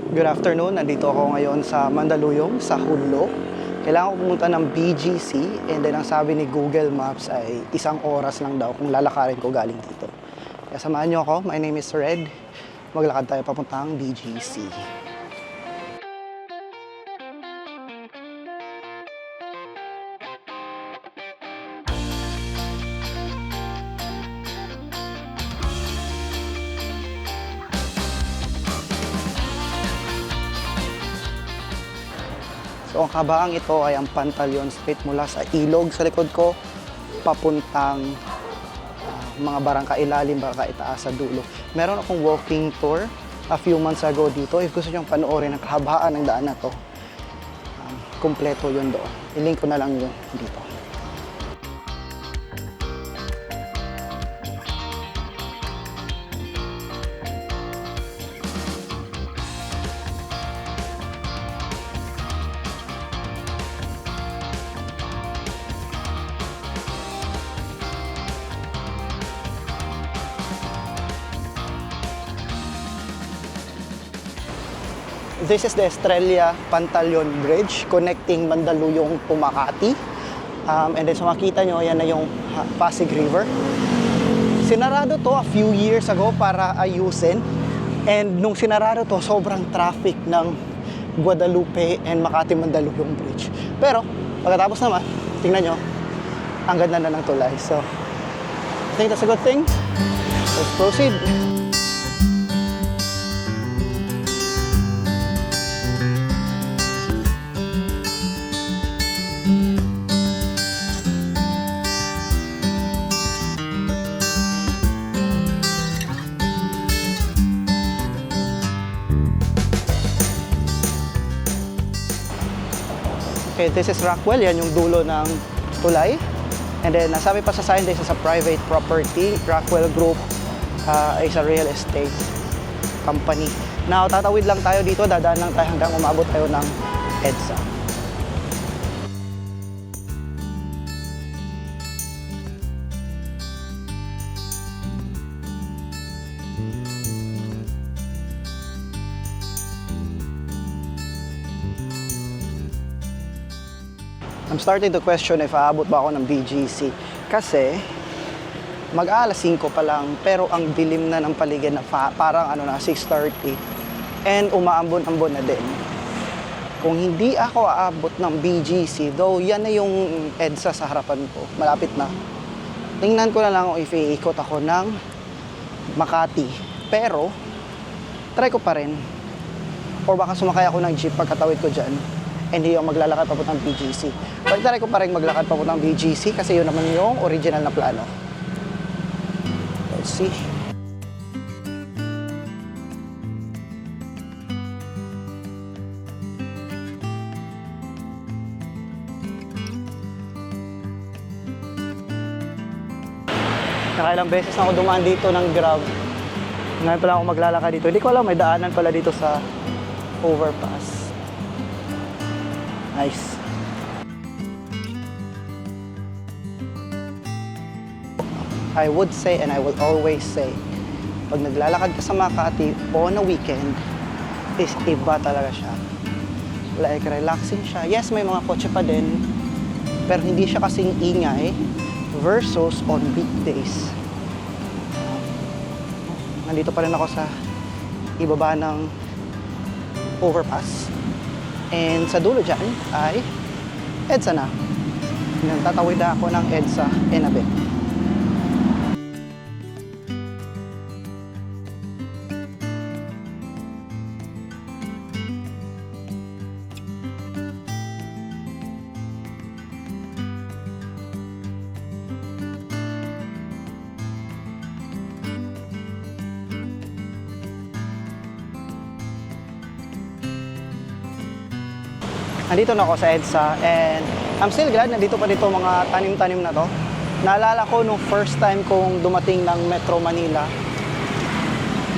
Good afternoon, nandito ako ngayon sa Mandaluyong, sa Hunlo. Kailangan ko pumunta ng BGC and then ang sabi ni Google Maps ay 1 oras lang daw kung lalakarin ko galing dito. Kaya samahan niyo ako, my name is Red. Maglakad tayo papuntang BGC. So ang kabaang ito ay ang Pantaleon Street mula sa ilog sa likod ko papuntang mga barangka ilalim, barangka itaas sa dulo. Meron akong walking tour a few months ago dito. If gusto nyo panoorin ang kahabaan ng daan na to, kumpleto yun doon. I-link ko na lang yun dito. This is the Estrella Pantaleon Bridge connecting Mandaluyong to Makati. And then so makita nyo, yan na yung Pasig River. Sinarado to a few years ago para ayusin. And nung sinarado to, sobrang traffic ng Guadalupe and Makati-Mandaluyong Bridge. Pero pagkatapos naman, tingnan nyo, ang ganda na ng tulay. So, I think that's a good thing. Let's proceed. Okay, this is Rockwell. Yan yung dulo ng tulay. And then, nasabi pa sa sign, this is a private property. Rockwell Group is a real estate company. Now, tatawid lang tayo dito. Dadaan lang tayo hanggang umabot tayo ng EDSA. I'm starting to question if aabot ba ako ng BGC. Kasi, mag-aalas 5 pa lang, pero ang dilim na ng paligid na parang 6:30. And umaambon-ambon na din. Kung hindi ako aabot ng BGC, though yan na yung EDSA sa harapan ko, malapit na. Tingnan ko na lang kung iikot ako ng Makati. Pero, try ko pa rin. Or baka sumakay ako ng jeep pagkatawid ko dyan. And hindi ako maglalakad papuntang BGC. But try ko pa rin maglakad papuntang BGC kasi yun naman yung original na plano. Let's see. Nakailang beses na ako dumaan dito ng Grab. Ngayon pala ako maglalakad dito. Hindi ko alam, may daanan pala dito sa overpass. Nice. I would say and I will always say, pag naglalakad ka sa Makati on a weekend, is iba talaga siya. Like, relaxing siya. Yes, may mga kotse pa din, pero hindi siya kasing ingay versus on weekdays. Nandito pa rin ako sa ibaba ng overpass. And sa dulo dyan ay EDSA na. Tatawid na ako ng EDSA in a bit. Nandito na ako sa EDSA and I'm still glad nandito pa dito mga tanim-tanim na to. Naalala ko nung first time kong dumating ng Metro Manila,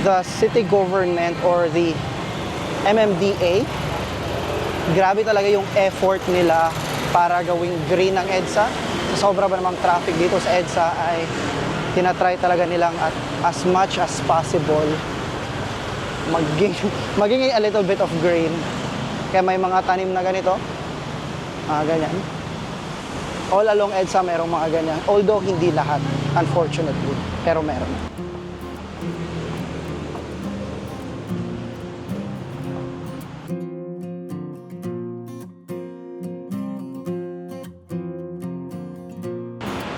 the city government or the MMDA, grabe talaga yung effort nila para gawing green ang EDSA. Sa sobra ba namang traffic dito sa EDSA ay tinatry talaga nilang at as much as possible maging, maging a little bit of green. Kaya may mga tanim na ganito. Ganyan. All along EDSA merong mga ganyan. Although hindi lahat, unfortunately. Pero meron.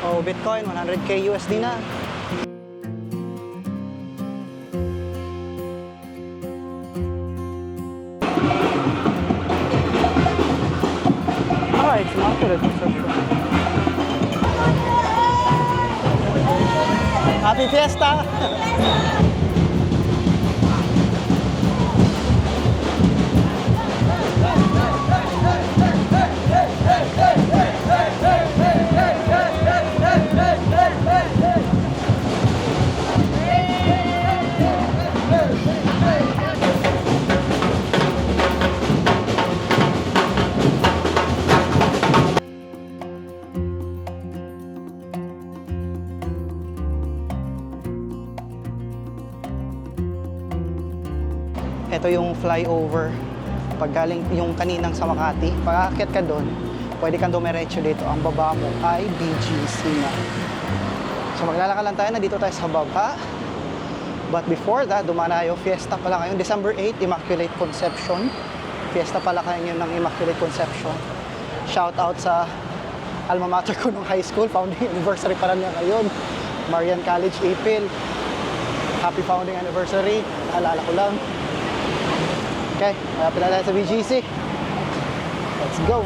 Oh, Bitcoin, 100K USD na. It's not good at construction. Happy Fiesta! Ito yung flyover. Pag galing yung kaninang sa Makati, pag aakyat ka doon, pwede kang dumiretso dito. Ang baba mo ay BGC na. So maglalakad lang tayo, nandito tayo sa baba. But before that, dumanayo, fiesta pala ngayon. December 8, Immaculate Conception. Fiesta pala ngayon ng Immaculate Conception. Shout out sa alma mater ko nung high school. Founding anniversary pa lang niya ngayon. Marian College, April. Happy founding anniversary. Naalala ko lang. Okay, malapit na tayo sa BGC. Let's go!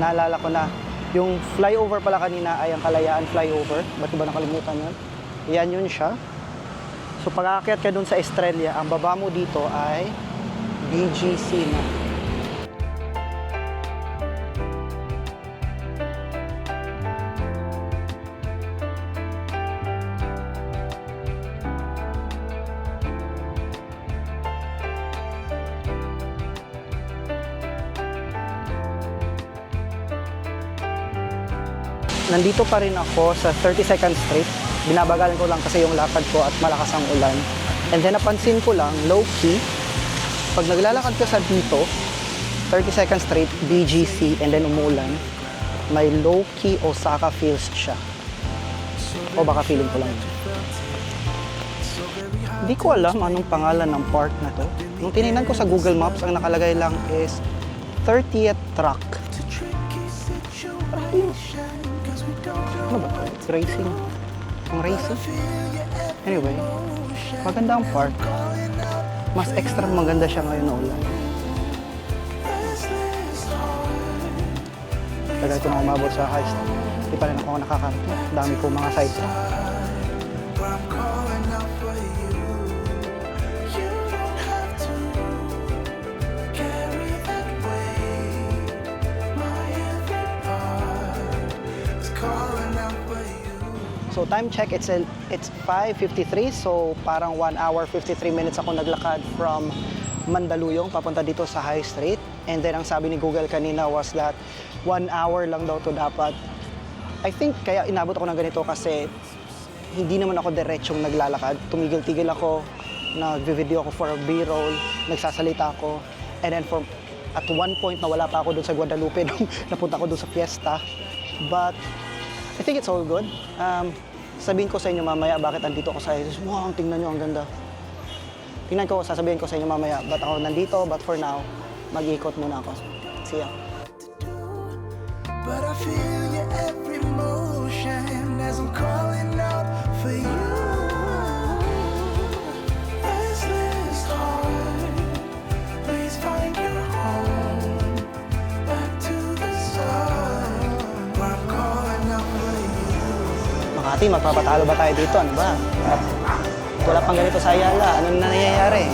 Naalala ko na, yung flyover pala kanina ay ang Kalayaan flyover. Ba't ko ba nakalimutan yun? Yan yun siya. So pag aakyat ka dun sa Estrella, ang baba mo dito ay BGC na. Nandito pa rin ako sa 32nd Street. Binabagalan ko lang kasi yung lakad ko at malakas ang ulan. And then napansin ko lang, low-key, pag naglalakad ka sa dito, 32nd Street, BGC, and then umulan, may low-key Osaka feels siya. O baka feeling ko lang. Hindi ko alam anong pangalan ng park na to. Nung tinignan ko sa Google Maps, ang nakalagay lang is 30th Track. Ano ba to? It's racing. Ang racing. Anyway, maganda ang park. Mas extra maganda siya ngayon na ulan. Tagal ko na umabot sa high school. Hindi pa rin ako nakakarating. Dami ko mga sites. So time check, it's 5:53, so parang 1 hour 53 minutes ako naglakad from Mandaluyong papunta dito sa High Street. And then ang sabi ni Google kanina was that 1 hour lang daw to dapat. I think kaya inabot ako ng ganito kasi hindi naman ako diretsong naglalakad. Tumigil-tigil ako, nag-video ako for a B-roll, nagsasalita ako. And then at one point nawala pa ako dun sa Guadalupe nung napunta ko dun sa fiesta. But I think it's all good. Sabihin ko sa inyo mamaya bakit andito ako sa Jesus. Wow, tingnan nyo, ang ganda. Tingnan ko, sasabihin ko sa inyo mamaya ba't ako nandito, but for now, mag-iikot muna ako. See ya. But I feel your every motion as I'm calling out for you. Restless heart, please find your home. Back to the sun, where I'm calling out for you. Makati, magpapatalo ba tayo dito? Ano ba? Wala pang ganito sa Ayala. Ano na nangyayari?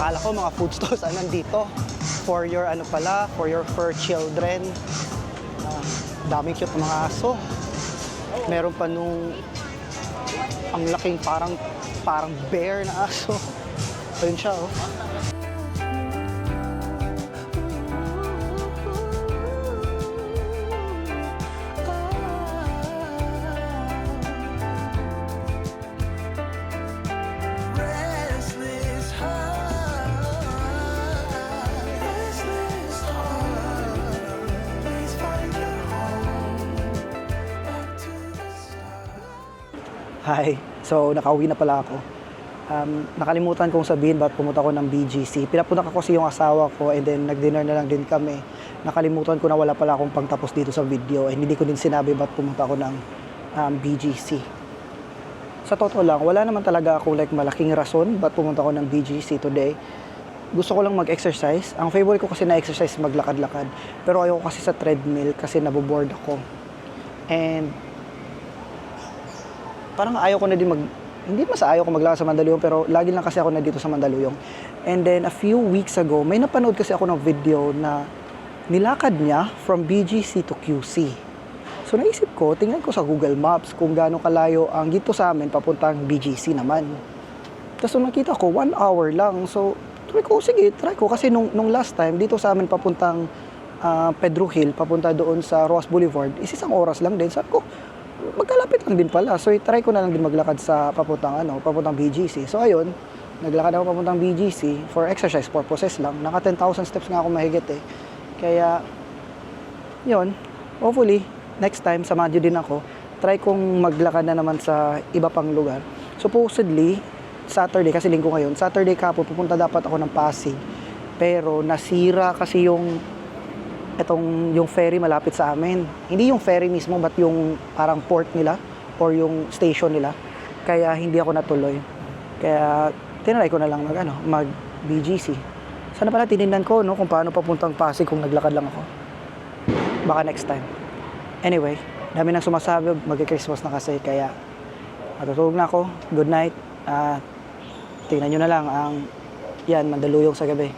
Akala ko mga food stalls nandito. For your ano pala, for your fur children. Daming cute na mga aso. Meron pa nung ang laking parang bear na aso. Ayun siya, oh. Hi. So, nakauwi na pala ako. Nakalimutan kong sabihin ba't pumunta ko ng BGC. Pinapunta ko kasi yung asawa ko and then nag-dinner na lang din kami. Nakalimutan ko na wala pala akong pangtapos dito sa video and hindi ko din sinabi ba't pumunta ko ng BGC. Sa totoo lang, wala naman talaga ako like malaking rason ba't pumunta ko ng BGC today. Gusto ko lang mag-exercise. Ang favorite ko kasi na exercise maglakad-lakad. Pero ayoko kasi sa treadmill kasi naboboard ako. And parang ayaw ko na din hindi mas ayaw ko maglakad sa Mandaluyong, pero lagi lang kasi ako na dito sa Mandaluyong. And then a few weeks ago, may napanood kasi ako ng video na nilakad niya from BGC to QC. So naisip ko, tingnan ko sa Google Maps kung gaano kalayo ang dito sa amin papuntang BGC naman. Tapos nakita ko, 1 hour lang. So try ko kasi nung last time dito sa amin papuntang Pedro Hill, papunta doon sa Roas Boulevard, is 1 oras lang din. Sabi ko, magkalapit lang din pala. So, try ko na lang din maglakad sa papuntang BGC. So, ayun, naglakad ako papuntang BGC for exercise purposes lang. Naka 10,000 steps nga ako mahigit eh. Kaya, yun, hopefully, next time, samahan nyo din ako. Try kong maglakad na naman sa iba pang lugar. Supposedly, Saturday, kasi linggo ngayon, Saturday kapon, pupunta dapat ako ng Pasig. Pero, nasira kasi yung ferry malapit sa amin. Hindi yung ferry mismo, but yung parang port nila or yung station nila. Kaya hindi ako natuloy. Kaya tinry ko na lang mag BGC. Sana pala tinignan ko kung paano papuntang Pasig kung naglakad lang ako. Baka next time. Anyway, dami nang sumasabi, mag-Christmas na kasi, kaya matutulog na ako. Good night. Tingnan nyo na lang ang Mandaluyong sa gabi.